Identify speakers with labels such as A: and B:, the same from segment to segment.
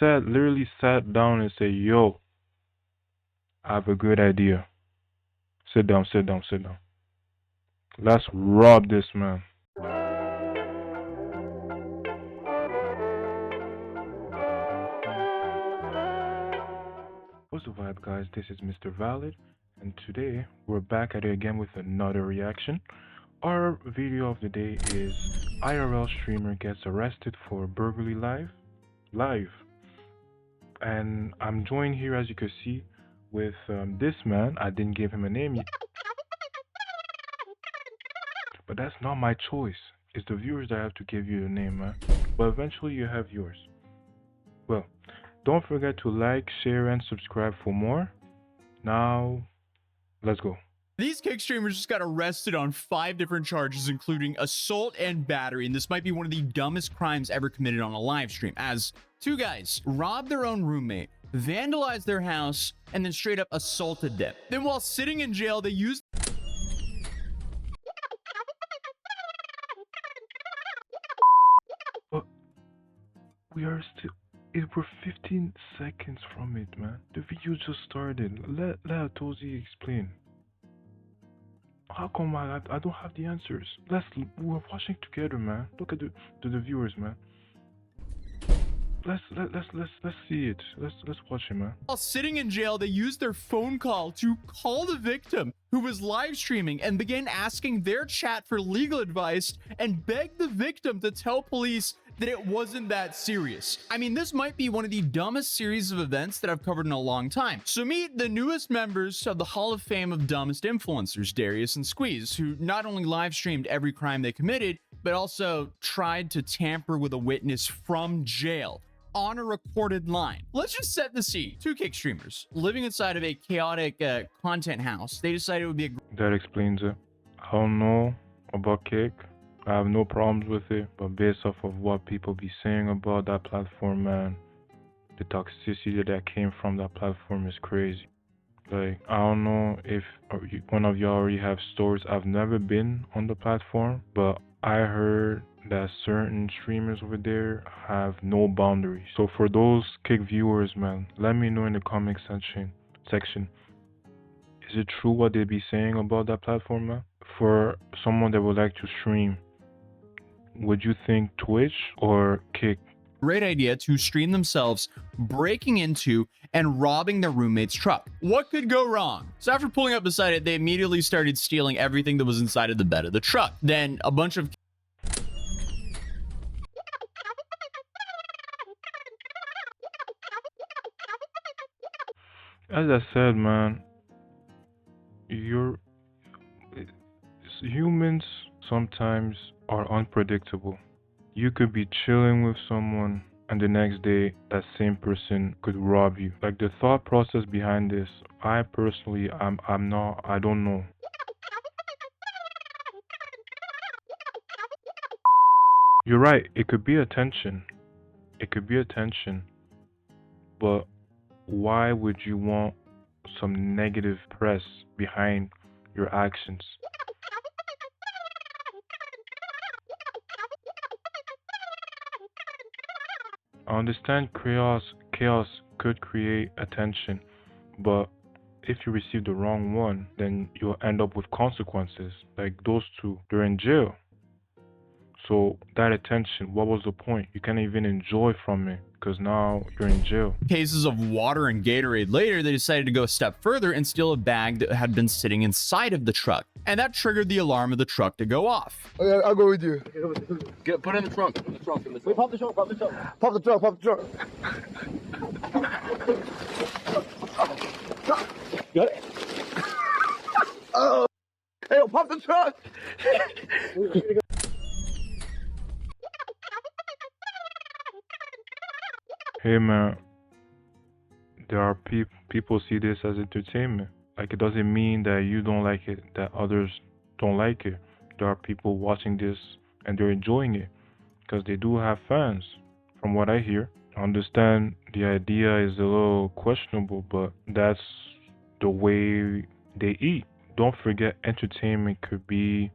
A: literally sat down and said, "Yo, I have a good idea. Sit down, sit down, sit down. Let's rob this man." What's the vibe, guys? This is Mr. Valid, and today we're back at it again with another reaction. Our video of the day is IRL streamer gets arrested for burglary live. And I'm joined here, as you can see, with this man. I didn't give him a name yet, but that's not my choice. It's the viewers that have to give you a name, man. But eventually you have yours. Well, don't forget to like, share, and subscribe for more. Now, let's go.
B: These kick streamers just got arrested on 5 different charges, including assault and battery, and this might be one of the dumbest crimes ever committed on a live stream, as 2 guys robbed their own roommate, vandalized their house, and then straight up assaulted them. Then while sitting in jail, they used
A: But we are still... We're 15 seconds from it, man. The video just started. Let Atozy explain. How come I don't have the answers? We're watching together, man. Look at the viewers, man. Let's see it. Let's watch it, man.
B: While sitting in jail, they used their phone call to call the victim, who was live streaming, and began asking their chat for legal advice and begged the victim to tell police that it wasn't that serious. I mean, this might be one of the dumbest series of events that I've covered in a long time. So meet the newest members of the Hall of Fame of dumbest influencers, Darius and Squeeze, who not only live streamed every crime they committed, but also tried to tamper with a witness from jail on a recorded line. Let's just set the scene. 2 kick streamers living inside of a chaotic content house. They decided it would be a
A: That explains it. I don't know about Kick. I have no problems with it, but based off of what people be saying about that platform, man, the toxicity that came from that platform is crazy. Like, I don't know if one of y'all already have stories. I've never been on the platform, but I heard that certain streamers over there have no boundaries. So for those Kick viewers, man, let me know in the comment section. Is it true what they be saying about that platform, man? For someone that would like to stream, would you think Twitch or Kick?
B: great idea to stream themselves breaking into and robbing their roommate's truck. What could go wrong? So after pulling up beside it, they immediately started stealing everything that was inside of the bed of the truck. Then a bunch of
A: As I said, man, humans sometimes are unpredictable. You could be chilling with someone and the next day that same person could rob you. Like, the thought process behind this, I personally I don't know. You're right, it could be attention. But why would you want some negative press behind your actions? I understand chaos could create attention, but if you receive the wrong one, then you'll end up with consequences. Like those 2, they're in jail. So that attention, what was the point? You can't even enjoy from it because now you're in jail.
B: cases of water and Gatorade later, they decided to go a step further and steal a bag that had been sitting inside of the truck. And that triggered the alarm of the truck to go off.
C: Okay, I'll go with you.
D: Put in the trunk. Put the trunk in the trunk.
C: Wait, pop the trunk, pop the trunk. Pop the trunk, pop the trunk. Got it? Oh. Hey, pop the trunk.
A: Hey man, there are people see this as entertainment. Like, it doesn't mean that you don't like it, that others don't like it. There are people watching this and they're enjoying it because they do have fans, from what I hear. I understand the idea is a little questionable, but that's the way they eat. Don't forget, entertainment could be,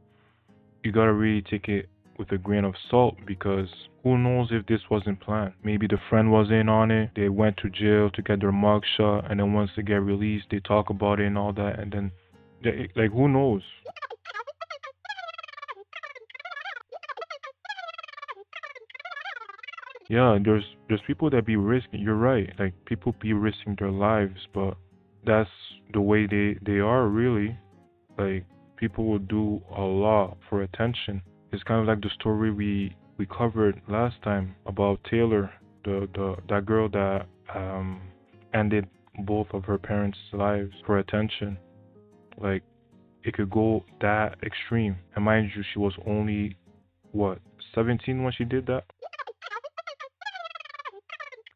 A: you gotta really take it with a grain of salt because who knows if this wasn't planned. Maybe the friend was in on it. They went to jail to get their mug shot, and then once they get released, they talk about it and all that, and then like who knows? Yeah, there's people that be risking. You're right. Like people be risking their lives, but that's the way they are really. Like people will do a lot for attention. It's kind of like the story we covered last time about Taylor, the that girl that ended both of her parents' lives for attention. Like it could go that extreme. And mind you, she was only what 17 when she did that.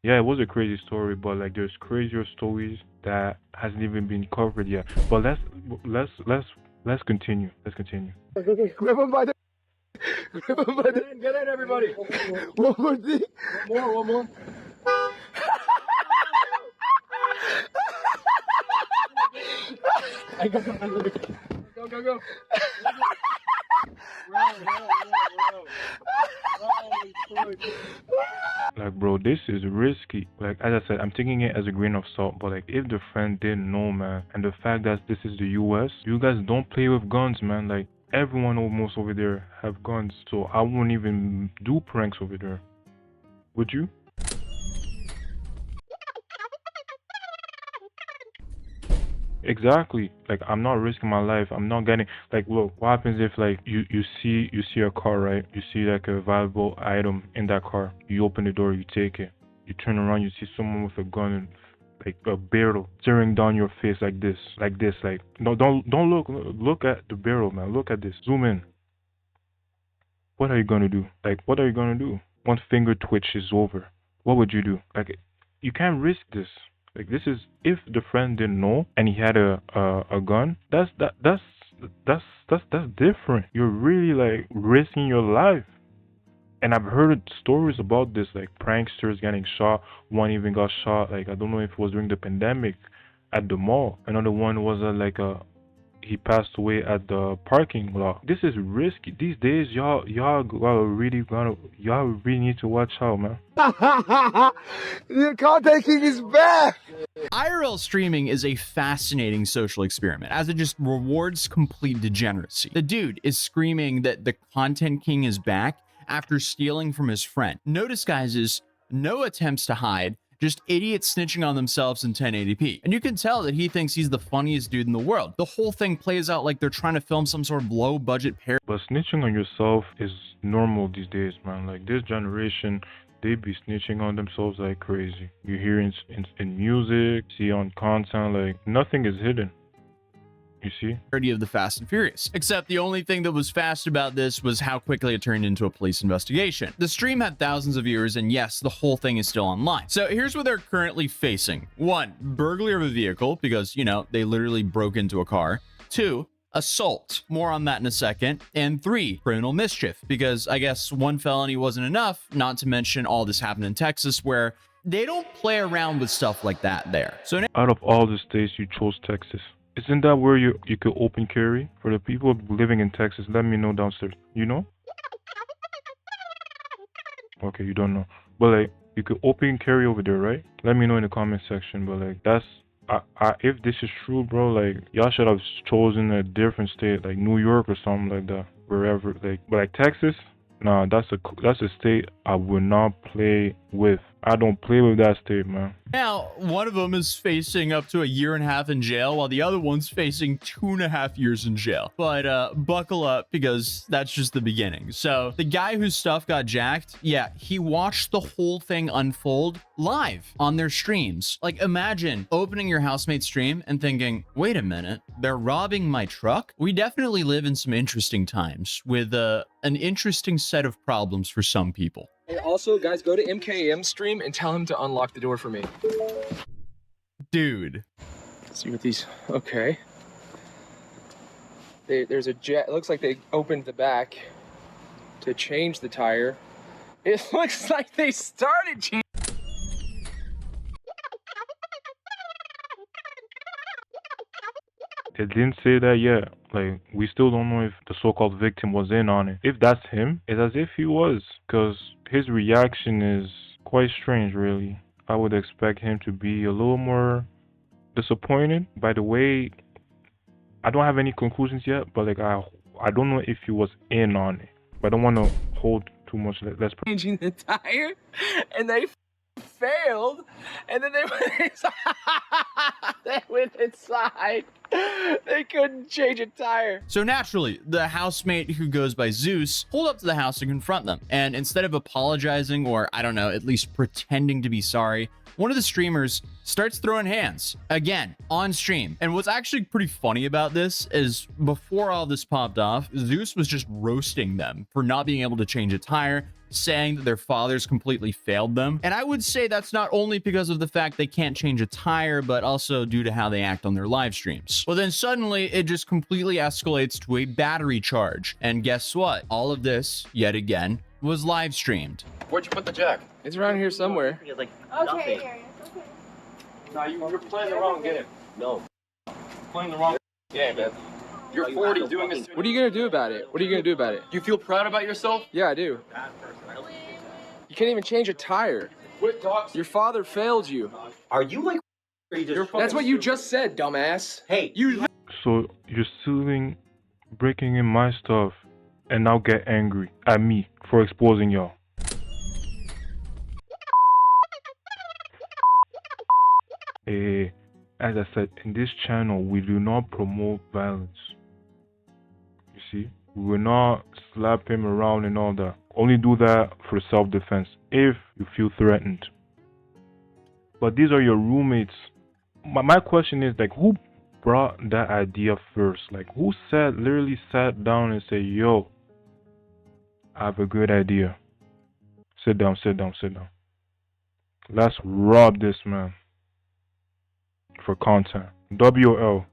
A: Yeah, it was a crazy story, but like there's crazier stories that hasn't even been covered yet. But let's continue. Let's continue.
C: Grab him by the. Grab him by the.
D: Get in, everybody.
C: One more thing.
D: One more. I got Go.
A: Like, bro, this is risky. Like, as I said, I'm taking it as a grain of salt. But like, if the friend didn't know, man, and the fact that this is the U.S., you guys don't play with guns, man. Like, everyone almost over there have guns, so I wouldn't even do pranks over there. Would you? Exactly. Like I'm not risking my life. I'm not getting like look, what happens if like you see a car, right? You see like a valuable item in that car. You open the door, you take it. You turn around, you see someone with a gun and like a barrel staring down your face like this. Like no don't look at the barrel, man. Look at this. Zoom in. What are you gonna do? Like what are you gonna do? One finger twitch is over. What would you do? Like you can't risk this. Like this is if the friend didn't know and he had a gun. That's different. You're really like risking your life. And I've heard stories about this, like pranksters getting shot. One even got shot. Like I don't know if it was during the pandemic at the mall. Another one was like a he passed away at the parking lot. This is risky. These days, y'all really need to watch out, man.
C: The content king is back.
B: IRL streaming is a fascinating social experiment as it just rewards complete degeneracy. The dude is screaming that the content king is back after stealing from his friend. No disguises, no attempts to hide, just idiots snitching on themselves in 1080p. And you can tell that he thinks he's the funniest dude in the world. The whole thing plays out like they're trying to film some sort of low budget parody.
A: But snitching on yourself is normal these days, man. Like this generation, they be snitching on themselves like crazy. You hear in music, see on content, like nothing is hidden. You see?
B: Of the Fast and Furious. Except the only thing that was fast about this was how quickly it turned into a police investigation. The stream had thousands of viewers, and yes, the whole thing is still online. So here's what they're currently facing. 1, burglary of a vehicle, because, you know, they literally broke into a car. 2, assault. More on that in a second. And 3, criminal mischief, because I guess 1 felony wasn't enough, not to mention all this happened in Texas where they don't play around with stuff like that there. So
A: out of all the states, you chose Texas. Isn't that where you could open carry? For the people living in Texas, let me know downstairs. You know? Okay, you don't know. But like, you could open carry over there, right? Let me know in the comment section. But like, that's if this is true, bro, like y'all should have chosen a different state, like New York or something like that, wherever. Like, but like Texas, nah, that's a state I would not play with. I don't play with that state, man.
B: Now, one of them is facing up to 1.5 years in jail, while the other one's facing 2.5 years in jail. But buckle up, because that's just the beginning. So the guy whose stuff got jacked, yeah, he watched the whole thing unfold live on their streams. Like, imagine opening your housemate's stream and thinking, wait a minute, they're robbing my truck? We definitely live in some interesting times with an interesting set of problems for some people.
D: And also, guys, go to MKM stream and tell him to unlock the door for me.
B: Dude.
D: Let's see what these. Okay. There's a jet. It looks like they opened the back to change the tire. It looks like they started changing.
A: They didn't say that yet. Like, we still don't know if the so-called victim was in on it. If that's him, it's as if he was, because his reaction is quite strange, really. I would expect him to be a little more disappointed. By the way, I don't have any conclusions yet, but like I don't know if he was in on it. But I don't want to hold too much. Let's
D: changing the tire, and they failed, and then they went inside. They went inside. They couldn't change a tire.
B: So naturally, the housemate who goes by Zeus pulled up to the house to confront them. And instead of apologizing, or I don't know, at least pretending to be sorry, one of the streamers starts throwing hands again on stream. And what's actually pretty funny about this is before all this popped off, Zeus was just roasting them for not being able to change a tire, saying that their fathers completely failed them. And I would say that's not only because of the fact they can't change a tire, but also due to how they act on their live streams. Well, then suddenly it just completely escalates to a battery charge. And guess what? All of this, yet again, was live streamed.
E: Where'd you put the jack?
D: It's around here somewhere.
E: Like
F: Okay, Arius, okay.
E: No, you're playing the wrong game. No. Playing the wrong game, man. You're 40 doing this.
D: What are you gonna do about it? What are you gonna do about it?
E: You feel proud about yourself?
D: Yeah, I do. You can't even change a tire.
E: Quit talking.
D: Your father failed you.
G: Are you like? Or you just
D: That's what you just said, dumbass.
G: Hey,
D: You.
A: So you're stealing, breaking in my stuff, and now get angry at me for exposing y'all. As I said, in this channel, we do not promote violence. You see, we will not slap him around and all that. Only do that for self-defense if you feel threatened. But these are your roommates. My question is, like, who brought that idea first? Like, who literally sat down and said, yo, I have a good idea. Sit down, sit down, sit down. Let's rob this man for content. WL.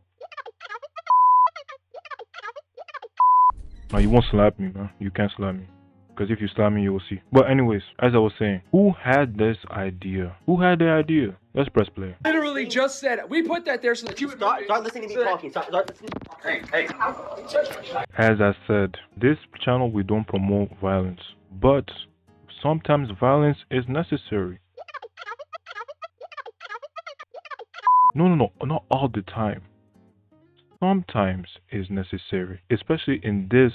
A: Now, you won't slap me, man. You can't slap me. Because if you slap me, you will see. But anyways, as I was saying, who had this idea? Who had the idea? Let's press play.
D: Literally just said it. We put that there so that you would
G: start listening to me talking. Start listening. Hey.
A: As I said, this channel, we don't promote violence. But sometimes violence is necessary. No, not all the time. Sometimes is necessary, especially in this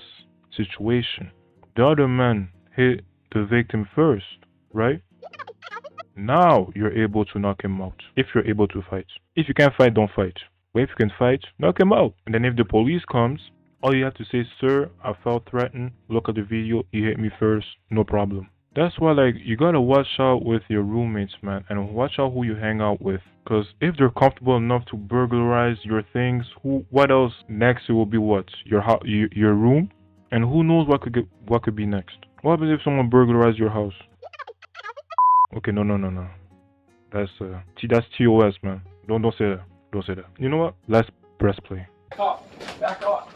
A: situation. The other man hit the victim first, right? Now you're able to knock him out, if you're able to fight. If you can't fight, don't fight. But if you can fight, knock him out. And then if the police comes, all you have to say, sir, I felt threatened. Look at the video, he hit me first, no problem. That's why, like, you gotta watch out with your roommates, man, and watch out who you hang out with. Cause if they're comfortable enough to burglarize your things, what else next? It will be what? Your room, and who knows what could be next? What happens if someone burglarizes your house? Okay, no. That's TOS, man. Don't say that. Don't say that. You know what? Let's press play.
E: Back off.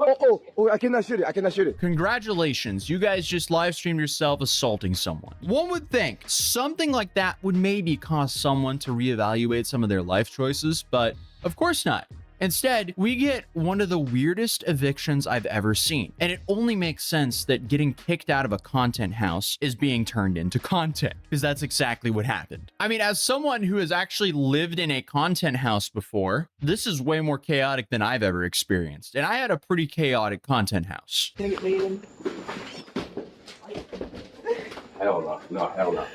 C: Oh, I cannot shoot it.
B: Congratulations, you guys just live streamed yourself assaulting someone. One would think something like that would maybe cause someone to reevaluate some of their life choices, but of course not. Instead, we get one of the weirdest evictions I've ever seen. And it only makes sense that getting kicked out of a content house is being turned into content, because that's exactly what happened. I mean, as someone who has actually lived in a content house before, this is way more chaotic than I've ever experienced. And I had a pretty chaotic content house.
G: Can I get laid in?
E: Hell no.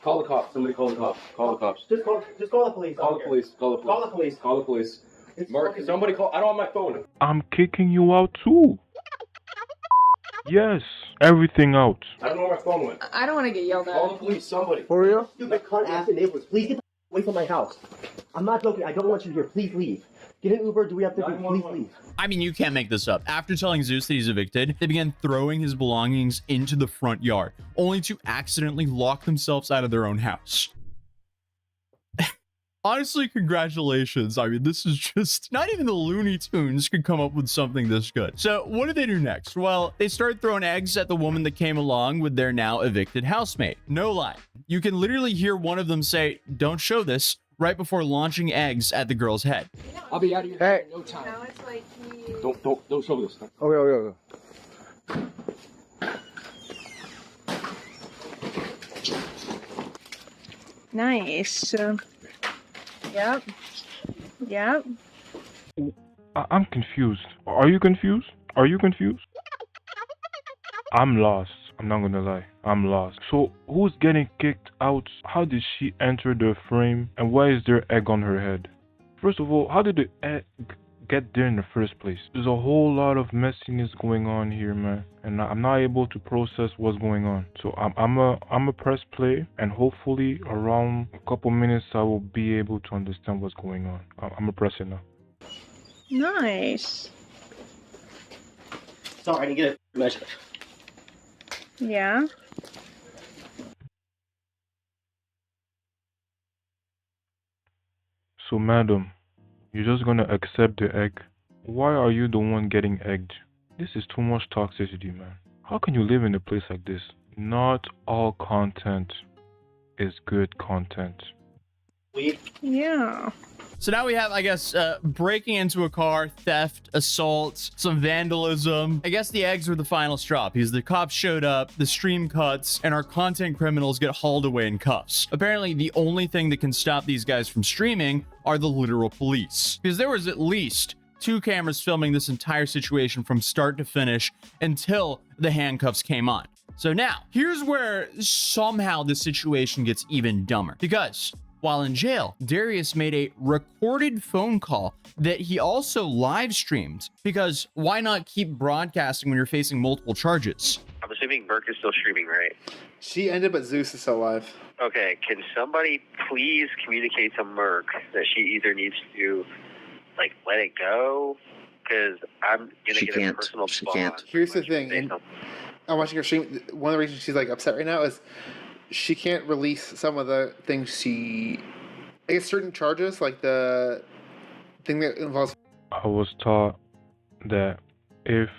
E: Call the cops. Somebody call the cops. Call the cops.
G: Just call the police.
E: Call the police. Call the police. Call the police. Mark, somebody call. I don't have my phone.
A: I'm kicking you out too. Yes, everything out.
E: I don't know where my phone went.
F: I don't want to get yelled
E: Call the
F: at.
E: police. Somebody.
C: For real?
G: You cunt ass neighbors, please get the away from my house. I'm not joking. I don't want you here. Please leave. Get an Uber. Do we have to? Please leave.
B: I mean, you can't make this up. After telling Zeus that he's evicted, they began throwing his belongings into the front yard, only to accidentally lock themselves out of their own house. Honestly, congratulations. I mean, this is just not even the Looney Tunes could come up with something this good. So what did they do next? Well, they started throwing eggs at the woman that came along with their now evicted housemate. No lie. You can literally hear one of them say, "Don't show this," right before launching eggs at the girl's head.
D: I'll be out of here
C: Hey.
D: in no time.
F: Now it's like he.
E: Don't show this.
C: Okay, okay, okay.
F: Nice. Yep. Yep.
A: I'm confused. Are you confused? Are you confused? I'm lost. I'm not gonna lie. I'm lost. So, who's getting kicked out? How did she enter the frame? And why is there egg on her head? First of all, how did the egg get there in the first place? There's a whole lot of messiness going on here, man. And I'm not able to process what's going on. So, I'm a press play. And hopefully, around a couple minutes, I will be able to understand what's going on. I'm a press it now.
F: Nice.
G: Sorry, I didn't get a measure.
F: Yeah.
A: So, madam, you're just gonna accept the egg? Why are you the one getting egged? This is too much toxicity, man. How can you live in a place like this? Not all content is good content.
F: Yeah.
B: So now we have, I guess, breaking into a car, theft, assault, some vandalism. I guess the eggs were the final straw because the cops showed up, the stream cuts, and our content criminals get hauled away in cuffs. Apparently, the only thing that can stop these guys from streaming are the literal police. Because there was at least 2 cameras filming this entire situation from start to finish until the handcuffs came on. So now, here's where somehow the situation gets even dumber. Because while in jail, Darius made a recorded phone call that he also live streamed. Because why not keep broadcasting when you're facing multiple charges?
H: I'm assuming Burke is still streaming, right?
I: She ended, but Zeus is still alive.
H: Okay, can somebody please communicate to Merc that she either needs to, like, let it go? Because I'm going to get a personal bond.
I: Here's the thing, and I'm watching her stream. One of the reasons she's, like, upset right now is she can't release some of the things she... I guess certain charges, like the thing that involves...
A: I was taught that if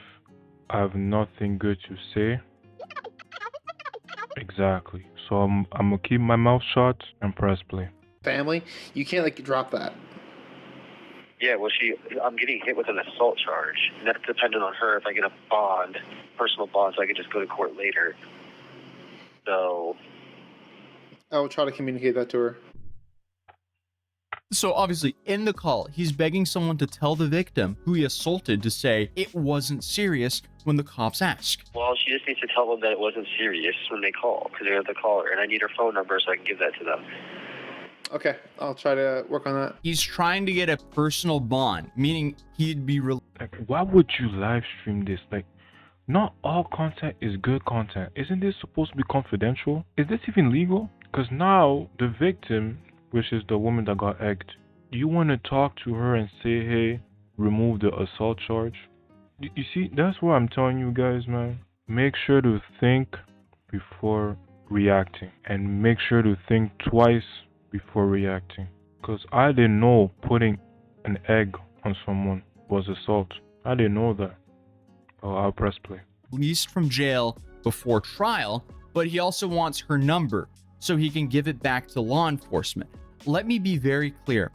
A: I have nothing good to say... Exactly. So I'm gonna keep my mouth shut and press play.
I: family, you can't, like, drop that.
H: Yeah, well, I'm getting hit with an assault charge. And that's dependent on her if I get a bond, personal bond, so I can just go to court later. So...
I: I will try to communicate that to her.
B: So obviously, in the call, he's begging someone to tell the victim who he assaulted to say it wasn't serious when the cops ask.
H: Well, she just needs to tell them that it wasn't serious when they call, because they're the caller, and I need her phone number so I can give that to them.
I: Okay, I'll try to work on that.
B: He's trying to get a personal bond, meaning he'd be...
A: Like, why would you live stream this? Like, not all content is good content. Isn't this supposed to be confidential? Is this even legal? Because now, the victim, which is the woman that got egged, you want to talk to her and say, hey, remove the assault charge? You see, that's what I'm telling you guys, man. Make sure to think before reacting. And make sure to think twice before reacting. Because I didn't know putting an egg on someone was assault. I didn't know that. Oh, I'll press play.
B: Released from jail before trial, but he also wants her number so he can give it back to law enforcement. Let me be very clear.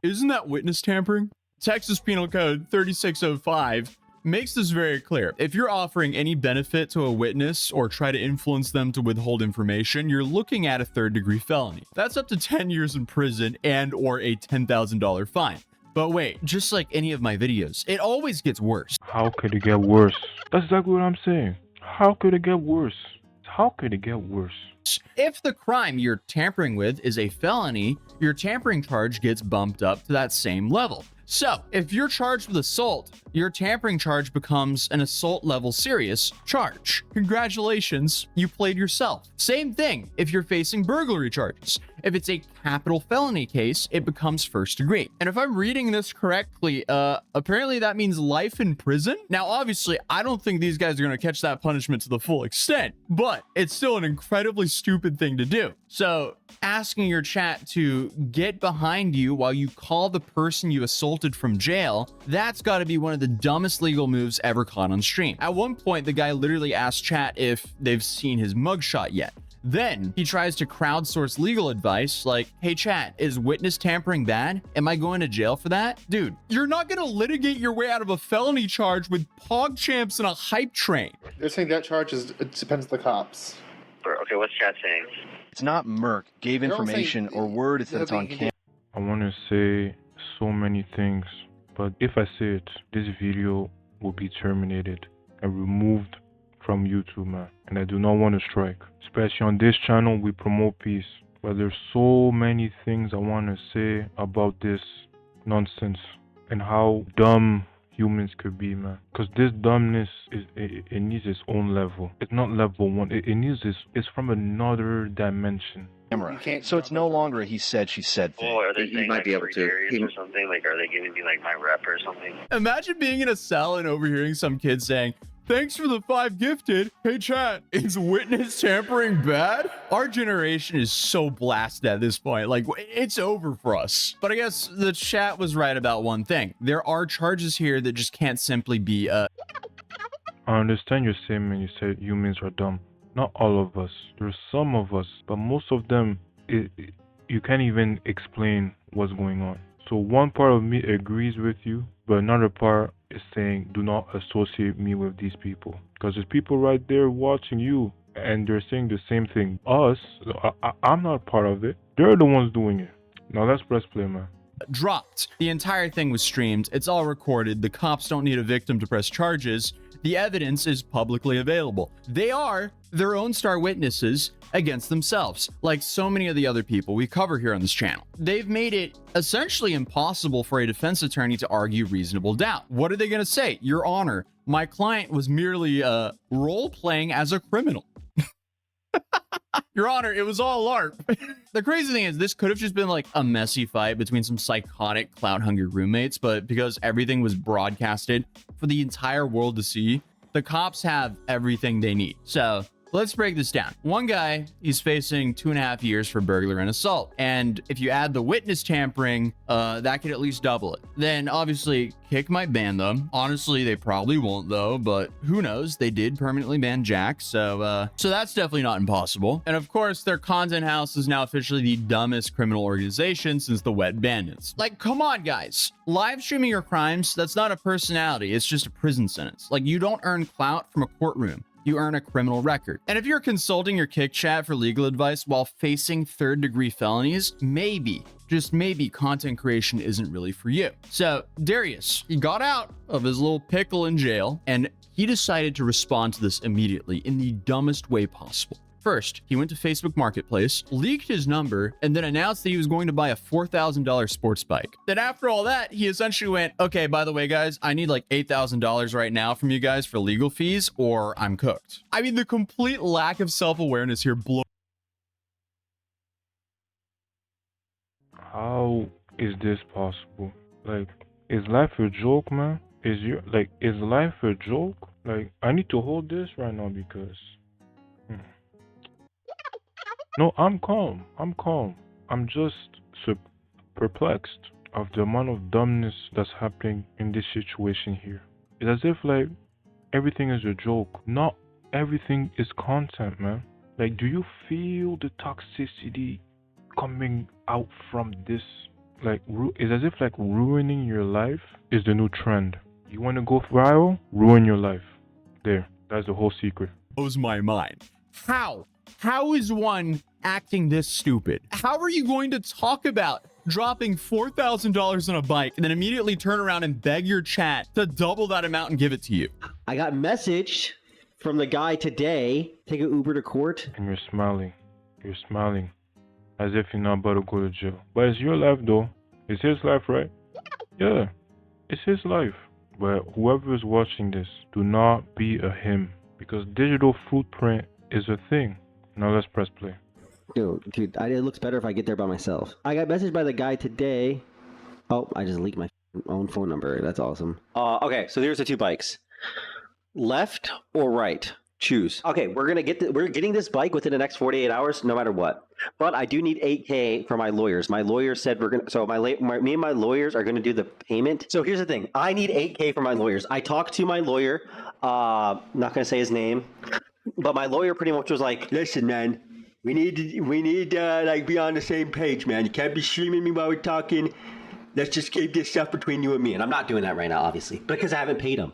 B: Isn't that witness tampering? Texas Penal Code 3605 makes this very clear. If you're offering any benefit to a witness or try to influence them to withhold information, you're looking at a 3rd-degree felony. That's up to 10 years in prison and or a $10,000 fine. But wait, just like any of my videos, it always gets worse.
A: How could it get worse? That's exactly what I'm saying. How could it get worse? How could it get worse?
B: If the crime you're tampering with is a felony, your tampering charge gets bumped up to that same level. So, if you're charged with assault, your tampering charge becomes an assault level serious charge. Congratulations, you played yourself. Same thing if you're facing burglary charges. If it's a capital felony case, it becomes 1st degree. And if I'm reading this correctly, apparently that means life in prison. Now, obviously, I don't think these guys are going to catch that punishment to the full extent, but it's still an incredibly stupid thing to do. So, asking your chat to get behind you while you call the person you assaulted from jail, that's got to be one of the dumbest legal moves ever caught on stream. At one point, the guy literally asked chat if they've seen his mugshot yet. Then he tries to crowdsource legal advice like, hey chat, is witness tampering bad? Am I going to jail for that? Dude, you're not gonna litigate your way out of a felony charge with pog champs and a hype train.
I: They're saying that charge it depends on the cops.
H: Okay, what's chat saying?
C: It's not Merck gave
I: They're all
C: information
I: saying
C: or word. It's that it's on
I: nothing you
C: camera.
A: I want to say so many things, but if I say it, this video will be terminated and removed from YouTube, man. And I do not want to strike. Especially on this channel, we promote peace. But there's so many things I want to say about this nonsense and how dumb humans could be, man. Because this dumbness it needs its own level. It's not level one. It needs this. It's from another dimension.
C: So it's no longer a he said, she said thing.
H: Oh, are they
J: He
H: saying
J: might
H: like
J: be able
H: free
J: to.
H: Darius or something? Like, are they giving me like my rep or something?
B: Imagine being in a cell and overhearing some kid saying, thanks for the 5 gifted. Hey chat, is witness tampering bad? Our generation is so blasted at this point. Like, it's over for us. But I guess the chat was right about one thing. There are charges here that just can't simply be
A: I understand your statement. You said humans are dumb. Not all of us. There's some of us, but most of them, you can't even explain what's going on. So one part of me agrees with you, but another part is saying do not associate me with these people. Because there's people right there watching you, and they're saying the same thing. Us, I'm not part of it. They're the ones doing it. Now let's press play, man.
B: dropped. The entire thing was streamed. It's all recorded. The cops don't need a victim to press charges. The evidence is publicly available. They are their own star witnesses against themselves, like so many of the other people we cover here on this channel. They've made it essentially impossible for a defense attorney to argue reasonable doubt. What are they going to say? Your Honor, my client was merely role-playing as a criminal. Your Honor, it was all LARP. The crazy thing is, this could have just been like a messy fight between some psychotic, clout-hungry roommates, but because everything was broadcasted for the entire world to see, the cops have everything they need. So let's break this down. One guy, he's facing 2.5 years for burglary and assault. And if you add the witness tampering, that could at least double it. Then obviously Kick might ban them. Honestly, they probably won't though, but who knows? They did permanently ban Jack. So that's definitely not impossible. And of course, their content house is now officially the dumbest criminal organization since the Wet Bandits. Like, come on guys. Live streaming your crimes, that's not a personality. It's just a prison sentence. Like, you don't earn clout from a courtroom. You earn a criminal record. And if you're consulting your Kick chat for legal advice while facing third-degree felonies, maybe, just maybe, content creation isn't really for you. So Darius, he got out of his little pickle in jail, and he decided to respond to this immediately in the dumbest way possible. First, he went to Facebook Marketplace, leaked his number, and then announced that he was going to buy a $4,000 sports bike. Then after all that, he essentially went, okay, by the way, guys, I need like $8,000 right now from you guys for legal fees or I'm cooked. I mean, the complete lack of self-awareness here blows.
A: How is this possible? Like, is life a joke, man? Is life a joke? Like, I need to hold this right now because... No, I'm calm. I'm just perplexed of the amount of dumbness that's happening in this situation here. It's as if like everything is a joke. Not everything is content, man. Like, do you feel the toxicity coming out from this? Like, it's as if like ruining your life is the new trend. You want to go viral? Ruin your life. There. That's the whole secret.
B: Blows my mind. How is one acting this stupid? How are you going to talk about dropping $4,000 on a bike and then immediately turn around and beg your chat to double that amount and give it to you?
G: I got messaged from the guy today, take an Uber to court.
A: And you're smiling. You're smiling. As if you're not about to go to jail. But it's your life though. It's his life, right? Yeah. It's his life. But whoever is watching this, do not be a him. Because digital footprint is a thing. Now let's press play.
G: Dude, it looks better if I get there by myself. I got messaged by the guy today. Oh, I just leaked my own phone number. That's awesome. Okay, so here's the two bikes. Left or right? Choose. Okay, we're getting this bike within the next 48 hours, no matter what. But I do need $8K for my lawyers. My lawyer said me and my lawyers are gonna do the payment. So here's the thing. I need $8K for my lawyers. I talked to my lawyer. Not gonna say his name. But my lawyer pretty much was like, listen, man, We need to like be on the same page, man. You can't be streaming me while we're talking. Let's just keep this stuff between you and me. And I'm not doing that right now, obviously, because I haven't paid him.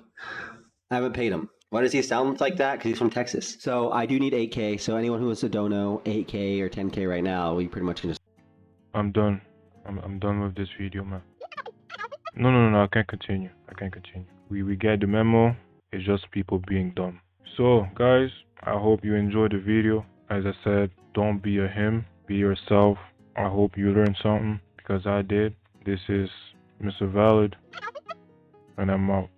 G: Why does he sound like that? Because he's from Texas. So I do need 8K. So anyone who wants to dono 8K or 10K right now, we pretty much can just.
A: I'm done. I'm done with this video, man. No. I can't continue. We get the memo. It's just people being dumb. So, guys, I hope you enjoyed the video. As I said, don't be a him. Be yourself. I hope you learned something because I did. This is Mr. Valid, and I'm out.